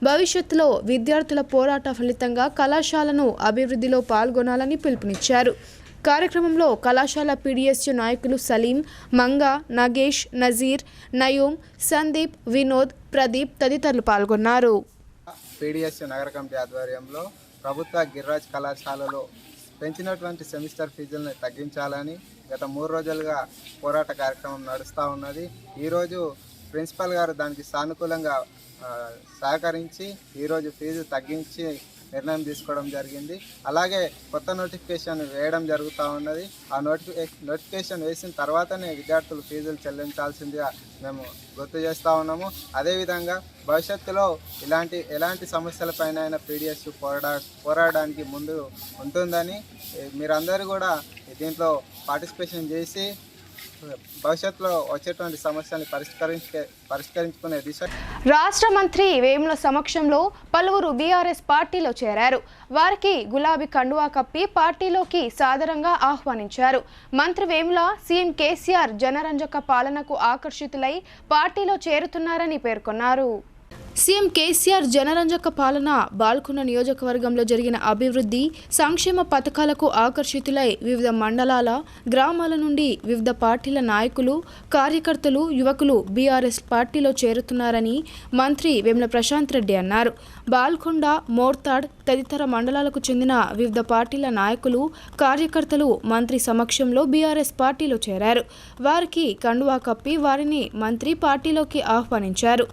Speaker 1: భవిష్యత్తులో విద్యార్థుల పోరాట ఫలితంగా కళాశాలను అభివృద్ధిలో పాల్గొనాలని పిలుపునిచ్చారు. కార్యక్రమంలో కళాశాల పీడీఎస్యూ నాయకులు సలీం, మంగా, నగేష్, నజీర్, నయూమ్, సందీప్, వినోద్, ప్రదీప్ తదితరులు పాల్గొన్నారు.
Speaker 10: పీడీఎస్యూ నగర కమిటీ ఆధ్వర్యంలో ప్రభుత్వ గిరిరాజ్ కళాశాలలో పెంచినటువంటి సెమిస్టర్ ఫీజులను తగ్గించాలని గత 3 రోజులుగా పోరాట కార్యక్రమం నడుస్తూ ఉన్నది. ఈరోజు ప్రిన్సిపల్ గారు దానికి సానుకూలంగా సహకరించి ఈరోజు ఫీజు తగ్గించి నిర్ణయం తీసుకోవడం జరిగింది. అలాగే కొత్త నోటిఫికేషన్ వేయడం జరుగుతూ ఉన్నది. ఆ నోటిఫికేషన్ వేసిన తర్వాతనే విద్యార్థులు ఫీజులు చెల్లించాల్సిందిగా మేము గుర్తు చేస్తూ ఉన్నాము. అదేవిధంగా భవిష్యత్తులో ఎలాంటి సమస్యలపైన పీడీఎస్యూ పోరాడడానికి ముందు ఉంటుందని మీరందరూ కూడా దీంట్లో పార్టిసిపేషన్ చేసి భవిష్యత్తులో వచ్చేటువంటి సమస్యల్ని పరిష్కరించుకునే దిశ.
Speaker 1: రాష్ట్ర మంత్రి వేముల సమక్షంలో పలువురు బీఆర్ఎస్ పార్టీలో చేరారు. వారికి గులాబీ కండువా కప్పి పార్టీలోకి సాదరంగా ఆహ్వానించారు. మంత్రి వేముల సీఎం కేసీఆర్ జనరంజక పాలనకు ఆకర్షితులై పార్టీలో చేరుతున్నారని పేర్కొన్నారు. సీఎం కేసీఆర్ జనరంజక పాలన, బాల్కొండ నియోజకవర్గంలో జరిగిన అభివృద్ధి, సంక్షేమ పథకాలకు ఆకర్షితులై వివిధ మండలాల, గ్రామాల నుండి వివిధ పార్టీల నాయకులు, కార్యకర్తలు, యువకులు బీఆర్ఎస్ పార్టీలో చేరుతున్నారని మంత్రి వేముల ప్రశాంత్ రెడ్డి అన్నారు. బాల్కొండ, మోర్తాడ్ తదితర మండలాలకు చెందిన వివిధ పార్టీల నాయకులు, కార్యకర్తలు మంత్రి సమక్షంలో బీఆర్ఎస్ పార్టీలో చేరారు. వారికి కండువా కప్పి వారిని మంత్రి పార్టీలోకి ఆహ్వానించారు.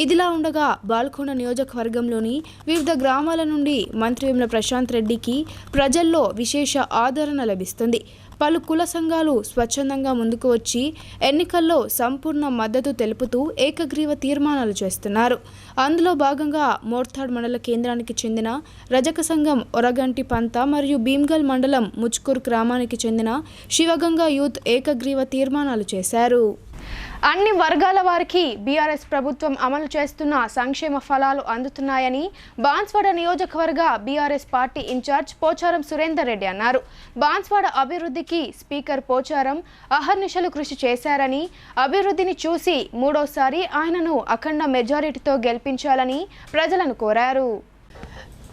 Speaker 1: ఇదిలా ఉండగా బాల్కొండ నియోజకవర్గంలోని వివిధ గ్రామాల నుండి మంత్రి వేముల ప్రశాంత్ రెడ్డికి ప్రజల్లో విశేష ఆదరణ లభిస్తుంది. పలు కుల సంఘాలు స్వచ్ఛందంగా ముందుకు వచ్చి ఎన్నికల్లో సంపూర్ణ మద్దతు తెలుపుతూ ఏకగ్రీవ తీర్మానాలు చేస్తున్నారు. అందులో భాగంగా మోర్తాడ్ మండల కేంద్రానికి చెందిన రజక సంఘం ఒరగంటి పంత మరియు భీమ్గల్ మండలం ముచ్కూర్ గ్రామానికి చెందిన శివగంగా యూత్ ఏకగ్రీవ తీర్మానాలు చేశారు. అన్ని వర్గాల వారికి బీఆర్ఎస్ ప్రభుత్వం అమలు చేస్తున్న సంక్షేమ ఫలాలు అందుతున్నాయని బాన్స్వాడ నియోజకవర్గ BRS party incharge Pocharam Surender Reddy అన్నారు. బాన్స్వాడ అభివృద్ధికి స్పీకర్ పోచారం అహర్నిశలు కృషి చేశారని, అభివృద్ధిని చూసి మూడోసారి ఆయనను అఖండ మెజారిటీతో గెలిపించాలని ప్రజలను కోరారు.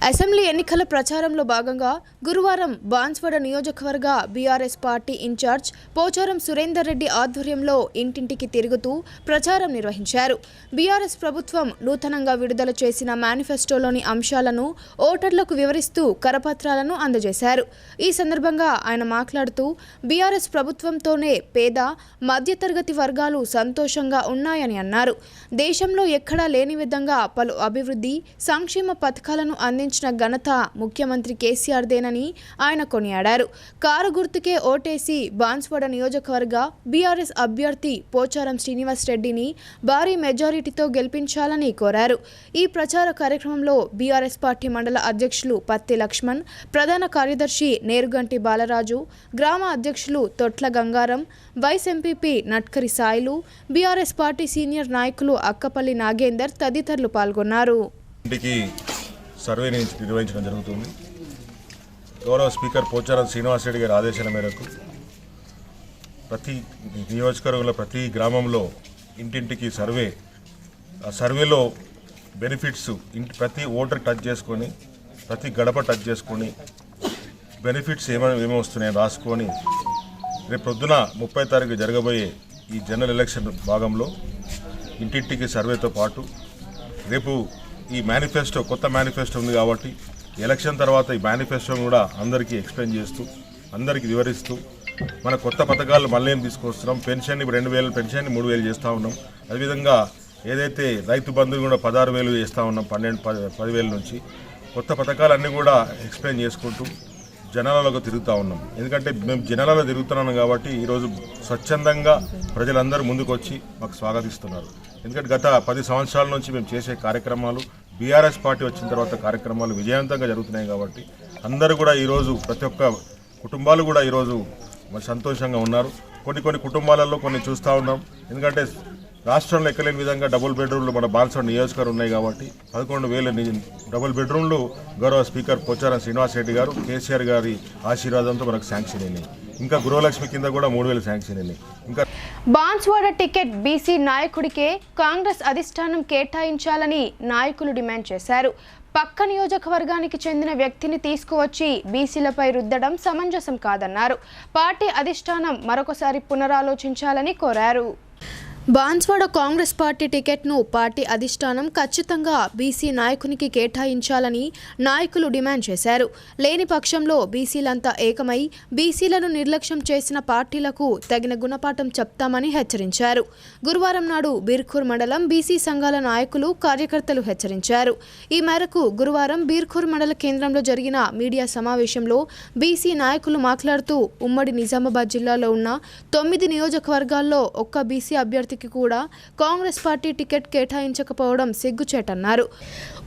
Speaker 1: అసెంబ్లీ ఎన్నికల ప్రచారంలో భాగంగా గురువారం బాన్స్వాడ నియోజకవర్గ BRS party incharge Pocharam Surender Reddy ఆధ్వర్యంలో ఇంటింటికి తిరుగుతూ ప్రచారం నిర్వహించారు. బీఆర్ఎస్ ప్రభుత్వం నూతనంగా విడుదల చేసిన మేనిఫెస్టోలోని అంశాలను ఓటర్లకు వివరిస్తూ కరపత్రాలను అందజేశారు. ఈ సందర్భంగా ఆయన మాట్లాడుతూ బీఆర్ఎస్ ప్రభుత్వంతోనే పేద మధ్యతరగతి వర్గాలు సంతోషంగా ఉన్నాయని అన్నారు. దేశంలో ఎక్కడా లేని విధంగా పలు అభివృద్ధి సంక్షేమ పథకాలను అందించిన ఘనత ముఖ్యమంత్రి కేసీఆర్దేనని ఆయన కొనియాడారు. కారు గుర్తుకే ఓటేసి బాన్స్వాడ నియోజకవర్గ బీఆర్ఎస్ అభ్యర్థి పోచారం శ్రీనివాస్ రెడ్డిని భారీ మెజారిటీతో గెలిపించాలని కోరారు. ఈ ప్రచార కార్యక్రమంలో బీఆర్ఎస్ పార్టీ మండల అధ్యక్షులు పత్తి లక్ష్మణ్, ప్రధాన కార్యదర్శి నేరుగంటి బాలరాజు, గ్రామ అధ్యక్షులు Thotla Gangaram, vice MPP Natkari Sailu, BRS party senior నాయకులు అక్కపల్లి నాగేందర్ తదితరులు పాల్గొన్నారు.
Speaker 11: సర్వే నిర్వహించడం జరుగుతుంది. గౌరవ స్పీకర్ పోచారం శ్రీనివాస్ రెడ్డి గారి ఆదేశాల మేరకు ప్రతి నియోజకవర్గంలో ప్రతి గ్రామంలో ఇంటింటికి సర్వే, ఆ సర్వేలో బెనిఫిట్స్ ప్రతి ఓటర్ టచ్ చేసుకొని, ప్రతి గడప టచ్ చేసుకొని బెనిఫిట్స్ ఏమేమి వస్తున్నాయని రాసుకొని రేపు పొద్దున 30 తారీఖు జరగబోయే ఈ జనరల్ ఎలక్షన్ భాగంలో ఇంటింటికి సర్వేతో పాటు రేపు ఈ మేనిఫెస్టో, కొత్త మేనిఫెస్టో ఉంది కాబట్టి ఎలక్షన్ తర్వాత ఈ మేనిఫెస్టోని కూడా అందరికీ ఎక్స్ప్లెయిన్ చేస్తూ, అందరికీ వివరిస్తూ మన కొత్త పథకాలు మళ్ళీ తీసుకొస్తున్నాం. పెన్షన్ ఇప్పుడు 2,000 పెన్షన్ 3,000 చేస్తూ ఉన్నాం. అదేవిధంగా ఏదైతే రైతు బంధువులు కూడా 16,000 చేస్తూ ఉన్నాం, 10,000 నుంచి కొత్త పథకాలన్నీ కూడా ఎక్స్ప్లెయిన్ చేసుకుంటూ జనాలకు తిరుగుతూ ఉన్నాం. ఎందుకంటే మేము జనాలలో తిరుగుతున్నాం కాబట్టి ఈరోజు స్వచ్ఛందంగా ప్రజలందరూ ముందుకు వచ్చి మాకు స్వాగతిస్తున్నారు. ఎందుకంటే గత 10 సంవత్సరాల నుంచి మేము చేసే కార్యక్రమాలు, బీఆర్ఎస్ పార్టీ వచ్చిన తర్వాత కార్యక్రమాలు విజయవంతంగా జరుగుతున్నాయి కాబట్టి అందరూ కూడా ఈరోజు ప్రతి ఒక్క కుటుంబాలు కూడా ఈరోజు సంతోషంగా ఉన్నారు. కొన్ని కుటుంబాలలో కొన్ని చూస్తూ ఉన్నాం. ఎందుకంటే రాష్ట్రంలో ఎక్కలేని విధంగా డబుల్ బెడ్రూమ్లు మన బాన్స్వాడ నియోజకవర్గం ఉన్నాయి కాబట్టి 11,000 డబుల్ బెడ్రూమ్లు గౌరవ స్పీకర్ పోచారం శ్రీనివాస్ రెడ్డి గారు కేసీఆర్ గారి ఆశీర్వాదంతో మనకు శాంక్షన్ అయినాయి. ఇంకా గృహలక్ష్మి కింద కూడా 3,000 శాంక్షన్ అయినాయి. ఇంకా
Speaker 1: బాన్స్వాడ టికెట్ బీసీ నాయకుడికే కాంగ్రెస్ అధిష్టానం కేటాయించాలని నాయకులు డిమాండ్ చేశారు. పక్క నియోజకవర్గానికి చెందిన వ్యక్తిని తీసుకువచ్చి బీసీలపై రుద్దడం సమంజసం కాదన్నారు. పార్టీ అధిష్టానం మరొకసారి పునరాలోచించాలని కోరారు. బాన్స్వాడ కాంగ్రెస్ పార్టీ టికెట్ను పార్టీ అధిష్టానం ఖచ్చితంగా బీసీ నాయకునికి కేటాయించాలని నాయకులు డిమాండ్ చేశారు. లేని పక్షంలో బీసీలంతా ఏకమై బీసీలను నిర్లక్ష్యం చేసిన పార్టీలకు తగిన గుణపాఠం చెప్తామని హెచ్చరించారు. గురువారం నాడు బీర్ఖూర్ మండలం బీసీ సంఘాల నాయకులు, కార్యకర్తలు హెచ్చరించారు. ఈ మేరకు గురువారం బీర్ఖూర్ మండల కేంద్రంలో జరిగిన మీడియా సమావేశంలో బీసీ నాయకులు మాట్లాడుతూ ఉమ్మడి నిజామాబాద్ జిల్లాలో ఉన్న 9 నియోజకవర్గాల్లో ఒక్క బీసీ అభ్యర్థి కూడా కాంగ్రెస్ పార్టీ టికెట్ కేటాయించకపోవడం సిగ్గుచేటన్నారు.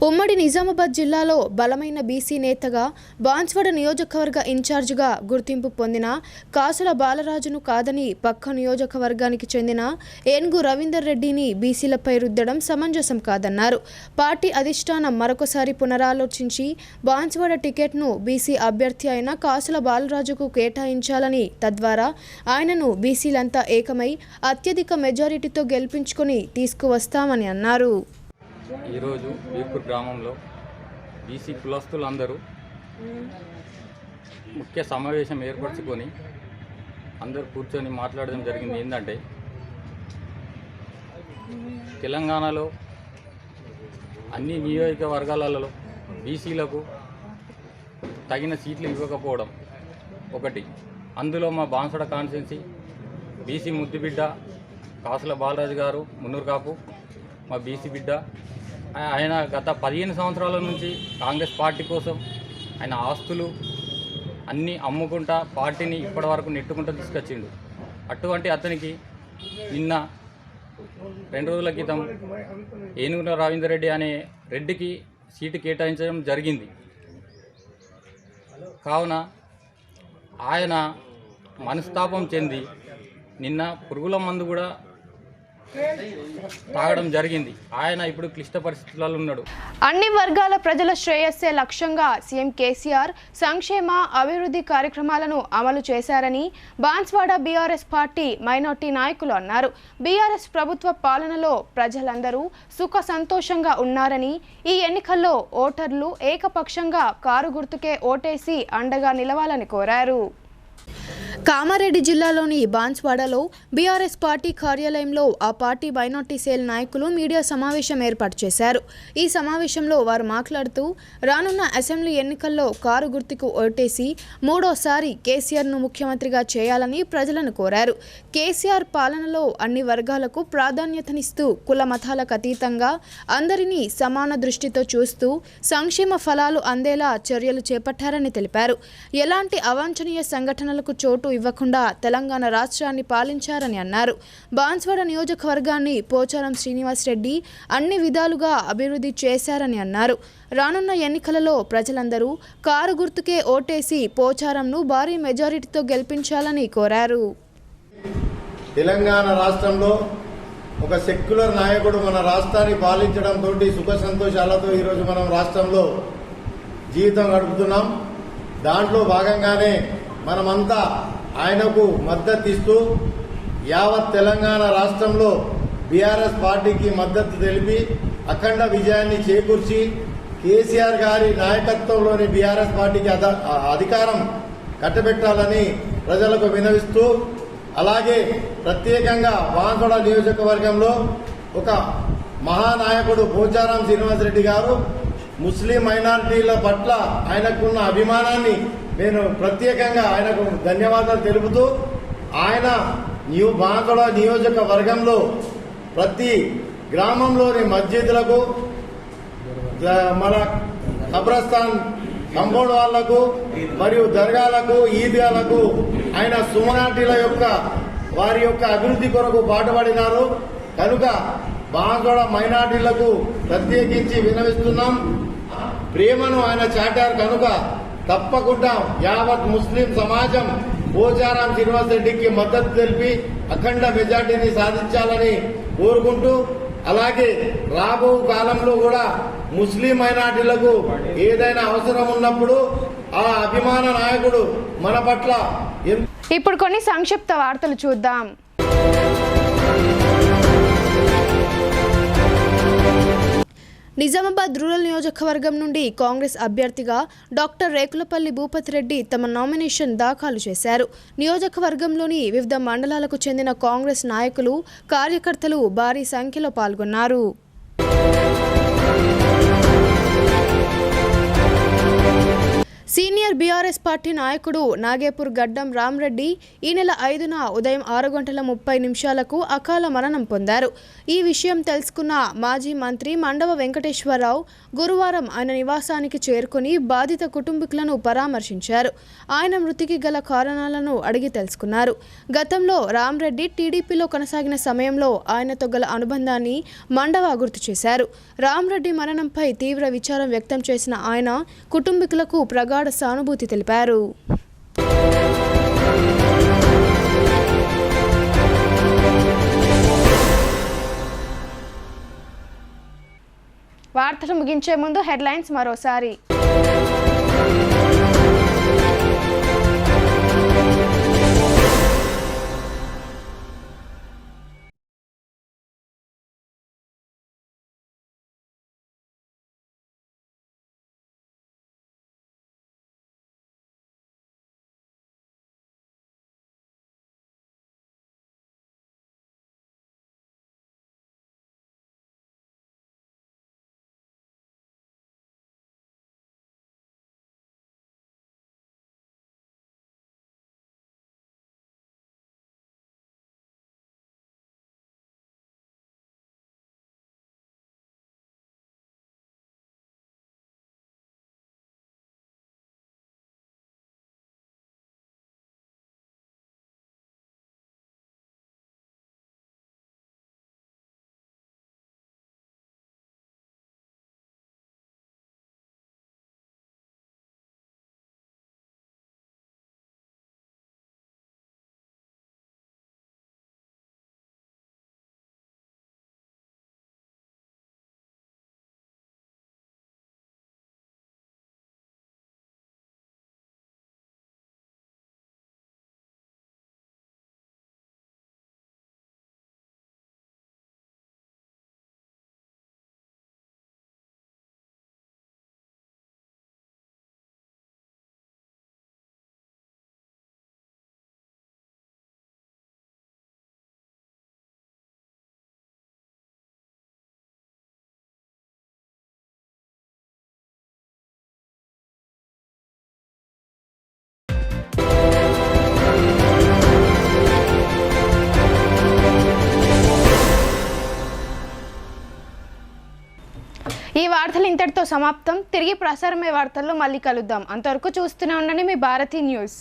Speaker 1: ఉమ్మడి నిజామాబాద్ జిల్లాలో బలమైన బీసీ నేతగా బాన్స్వాడ నియోజకవర్గ ఇన్ఛార్జిగా గుర్తింపు పొందిన కాసుల బాలరాజును కాదని పక్క నియోజకవర్గానికి చెందిన ఏనుగు రవీందర్ రెడ్డిని బీసీలపై రుద్దడం సమంజసం కాదన్నారు. పార్టీ అధిష్టానం మరొకసారి పునరాలోచించి బాన్స్వాడ టికెట్ను బీసీ అభ్యర్థి అయిన కాసుల బాలరాజుకు కేటాయించాలని, తద్వారా ఆయనను బీసీలంతా ఏకమై అత్యధిక మెజారిటీతో గెలిపించుకొని తీసుకువస్తామని అన్నారు.
Speaker 12: ఈరోజు బీర్పూర్ గ్రామంలో బీసీ కులస్తులందరూ ముఖ్య సమావేశం ఏర్పరచుకొని అందరూ కూర్చొని మాట్లాడడం జరిగింది. ఏంటంటే తెలంగాణలో అన్ని నియోజకవర్గాలలో బీసీలకు తగిన సీట్లు ఇవ్వకపోవడం ఒకటి. అందులో మా బాన్స్వాడ కాన్స్టిట్యున్సీ బీసీ ముద్దుబిడ్డ కాసుల బాలరాజు గారు, మున్నూరు కాపు మా బీసీ బిడ్డ. ఆయన గత 15 సంవత్సరాల నుంచి కాంగ్రెస్ పార్టీ కోసం ఆయన ఆస్తులు అన్నీ అమ్ముకుంటా పార్టీని ఇప్పటి వరకు నెట్టుకుంటూ తీసుకొచ్చిండు. అటువంటి అతనికి నిన్న 2 రోజుల క్రితం ఏనుగు రవీందర్ రెడ్డి అనే రెడ్డికి సీటు కేటాయించడం జరిగింది. కావున ఆయన మనస్తాపం చెంది నిన్న పురుగుల మందు కూడా తాగడం జరిగింది. ఆయన ఇప్పుడు క్లిష్ట పరిస్థితులలో ఉన్నాడు.
Speaker 1: అన్ని వర్గాల ప్రజల శ్రేయస్సే లక్ష్యంగా సీఎం కేసీఆర్ సంక్షేమ అభివృద్ధి కార్యక్రమాలను అమలు చేశారని బాన్స్వాడ బీఆర్ఎస్ పార్టీ మైనార్టీ నాయకులు అన్నారు. బీఆర్ఎస్ ప్రభుత్వ పాలనలో ప్రజలందరూ సుఖ సంతోషంగా ఉన్నారని, ఈ ఎన్నికల్లో ఓటర్లు ఏకపక్షంగా కారు గుర్తుకే ఓటేసి అండగా నిలవాలని కోరారు. కామారెడ్డి జిల్లాలోని బాన్స్వాడలో బీఆర్ఎస్ పార్టీ కార్యాలయంలో ఆ పార్టీ మైనార్టీ సెల్ నాయకులు మీడియా సమావేశం ఏర్పాటు చేశారు. ఈ సమావేశంలో వారు మాట్లాడుతూ రానున్న అసెంబ్లీ ఎన్నికల్లో కారు గుర్తుకు ఓటేసి మూడోసారి కేసీఆర్ను ముఖ్యమంత్రిగా చేయాలని ప్రజలను కోరారు. కేసీఆర్ పాలనలో అన్ని వర్గాలకు ప్రాధాన్యతనిస్తూ కుల మతాలకు అతీతంగా అందరినీ సమాన దృష్టితో చూస్తూ సంక్షేమ ఫలాలు అందేలా చర్యలు చేపట్టారని తెలిపారు. ఎలాంటి అవాంఛనీయ సంఘటనలకు చోటు ఇవ్వకుండా తెలంగాణ రాష్ట్రాన్ని పాలించారని అన్నారు. బాన్స్వాడ నియోజకవర్గాన్ని పోచారం శ్రీనివాస్ రెడ్డి అన్ని విధాలుగా అభివృద్ధి చేశారని అన్నారు. రానున్న ఎన్నికలలో ప్రజలందరూ కారు గుర్తుకే ఓటేసి పోచారంను భారీ మెజారిటీతో గెలిపించాలని కోరారు.
Speaker 5: తెలంగాణ రాష్ట్రంలో ఒక సెక్యులర్ నాయకుడు మన రాష్ట్రాన్ని పాలించడంతో సుఖ సంతోషాలతో ఈరోజు మనం రాష్ట్రంలో జీవితం గడుపుతున్నాం. దాంట్లో భాగంగానే మనమంతా ఆయనకు మద్దతు ఇస్తూ యావత్ తెలంగాణ రాష్ట్రంలో బీఆర్ఎస్ పార్టీకి మద్దతు తెలిపి అఖండ విజయాన్ని చేకూర్చి కేసీఆర్ గారి నాయకత్వంలోని బీఆర్ఎస్ పార్టీకి అధికారం కట్టబెట్టాలని ప్రజలకు వినవిస్తూ, అలాగే ప్రత్యేకంగా బాన్స్వాడ నియోజకవర్గంలో ఒక మహానాయకుడు పోచారం శ్రీనివాసరెడ్డి గారు ముస్లిం మైనారిటీల పట్ల ఆయనకున్న అభిమానాన్ని నేను ప్రత్యేకంగా ఆయనకు ధన్యవాదాలు తెలుపుతూ, ఆయన బాన్స్వాడ నియోజకవర్గంలో ప్రతి గ్రామంలోని మస్జిద్లకు, మన కబ్రస్థాన్ కంపౌండ్ వాళ్లకు మరియు దర్గాలకు, ఈద్గాలకు ఆయన సుమనాటిల యొక్క వారి యొక్క అభివృద్ధి కొరకు పాటుపడినారు. కనుక బాన్స్వాడ మైనార్టీలకు ప్రత్యేకించి విన్నవిస్తున్నాం. ప్రేమను ఆయన చాటారు కనుక తప్పకుండా యావత్ ముస్లిం సమాజం పోచారం శ్రీనివాస్ రెడ్డికి మద్దతు తెలిపి అఖండ మెజార్టీని సాధించాలని కోరుకుంటూ, అలాగే రాబో కాలంలో కూడా ముస్లిం మైనార్టీలకు ఏదైనా అవసరం ఉన్నప్పుడు ఆ అభిమాన నాయకుడు మన పట్ల.
Speaker 1: ఇప్పుడు కొన్ని సంక్షిప్త వార్తలు చూద్దాం. నిజామాబాద్ రూరల్ నియోజకవర్గం నుండి కాంగ్రెస్ అభ్యర్థిగా డాక్టర్ రేకులపల్లి భూపతి రెడ్డి తమ నామినేషన్ దాఖలు చేశారు. నియోజకవర్గంలోని వివిధ మండలాలకు చెందిన కాంగ్రెస్ నాయకులు, కార్యకర్తలు భారీ సంఖ్యలో పాల్గొన్నారు. సీనియర్ బీఆర్ఎస్ పార్టీ నాయకుడు నాగేపూర్ గడ్డం రామ్రెడ్డి ఈ నెల 5న ఉదయం 6:30 అకాల మరణం పొందారు. ఈ విషయం తెలుసుకున్న మాజీ మంత్రి మండవ వెంకటేశ్వరరావు గురువారం ఆయన నివాసానికి చేరుకుని బాధిత కుటుంబీకులను పరామర్శించారు. ఆయన మృతికి గల కారణాలను అడిగి తెలుసుకున్నారు. గతంలో రామ్రెడ్డి టీడీపీలో కొనసాగిన సమయంలో ఆయనతో గల అనుబంధాన్ని మండవ గుర్తు చేశారు. రామ్రెడ్డి మరణంపై తీవ్ర విచారం వ్యక్తం చేసిన ఆయన కుటుంబీకులకు ప్రగాఢ సానుభూతి తెలిపారు. వార్తలు ముగించే ముందు హెడ్లైన్స్ మరోసారి. ఈ వార్తలు ఇంతటితో సమాప్తం. తిరిగి ప్రసారమయ్యే వార్తల్లో మళ్ళీ కలుద్దాం. అంతవరకు చూస్తూనే ఉండండి మీ భారతీ న్యూస్.